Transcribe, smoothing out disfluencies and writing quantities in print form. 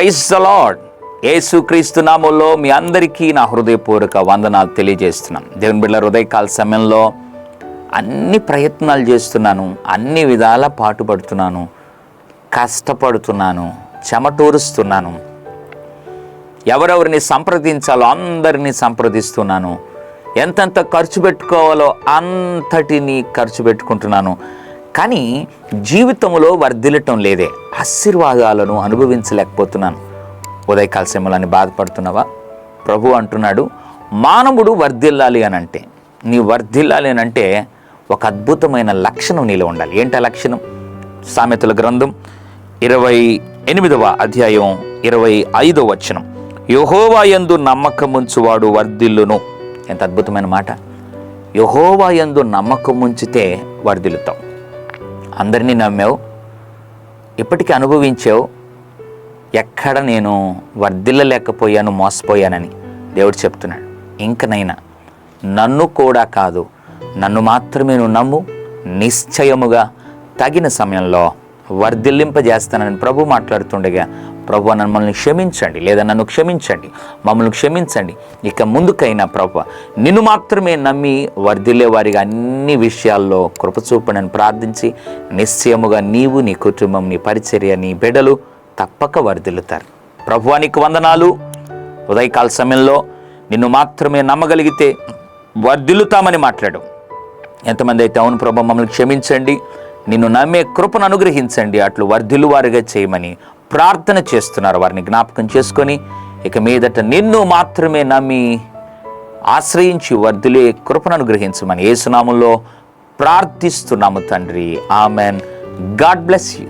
Praise the lord. యేసుక్రీస్తు నామములో మీ అందరికీ నా హృదయపూర్వక వందనాలు తెలియజేస్తున్నాను. దేవుని బిడ్డల ఉదయకాల సమయంలో అన్ని ప్రయత్నాలు చేస్తున్నాను, అన్ని విధాలా పాటుపడుతున్నాను, కష్టపడుతున్నాను, చెమటూరుస్తున్నాను. ఎవరెవరిని సంప్రదించాలో అందరినీ సంప్రదిస్తున్నాను. ఎంతెంత ఖర్చు పెట్టుకోవాలో అంతటిని ఖర్చు పెట్టుకుంటున్నాను. కానీ జీవితంలో వర్ధిల్లటం లేదే, ఆశీర్వాదాలను అనుభవించలేకపోతున్నాను. ఉదయకాల సమయంలో బాధపడుతున్నావా? ప్రభు అంటున్నాడు, మానవుడు వర్ధిల్లాలి అని అంటే, నీ వర్ధిల్లాలి అని అంటే ఒక అద్భుతమైన లక్షణం నీలో ఉండాలి. ఏంటి ఆ లక్షణం? సామెతల గ్రంథం 28వ అధ్యాయం 25వ వచనం, యెహోవా యందు నమ్మకముంచువాడు వర్ధిల్లును. ఎంత అద్భుతమైన మాట! యెహోవా యందు నమ్మకం ఉంచితే వర్ధిల్లుతావు. అందరినీ నమ్మావు, ఇప్పటికీ అనుభవించావు, ఎక్కడ నేను వర్ధిల్లలేకపోయాను, మోసపోయానని దేవుడు చెప్తున్నాడు. ఇంకనైనా నన్ను కూడా కాదు, నన్ను మాత్రమే నువ్వు నమ్ము, నిశ్చయముగా తగిన సమయంలో వర్ధిల్లింపజేస్తానని ప్రభు మాట్లాడుతుండగా, ప్రభు మమ్మల్ని క్షమించండి, లేదా నన్ను క్షమించండి, మమ్మల్ని క్షమించండి. ఇక ముందుకైనా ప్రభు నిన్ను మాత్రమే నమ్మి వర్ధిల్లే వారిగా అన్ని విషయాల్లో కృపచూపనని ప్రార్థించి, నిశ్చయముగా నీవు, నీ కుటుంబం, నీ పరిచర్య, నీ బిడ్డలు తప్పక వర్ధిల్లుతారు. ప్రభువానికి వందనాలు. ఉదయకాల సమయంలో నిన్ను మాత్రమే నమ్మగలిగితే వర్ధిల్లుతామని మాట్లాడు. ఎంతమంది అయితే అవును ప్రభు మమ్మల్ని క్షమించండి, నిన్ను నమ్మే కృపను అనుగ్రహించండి, అట్లు వర్ధిల్లు వారిగా చేయమని ప్రార్థన చేస్తున్నారు, వారిని జ్ఞాపకం చేసుకొని ఇక మీదట నిన్ను మాత్రమే నమ్మి ఆశ్రయించి వర్ధిల్లే కృపను అనుగ్రహించమని యేసు నామములో ప్రార్థిస్తున్నాము తండ్రి. ఆమెన్. God bless you.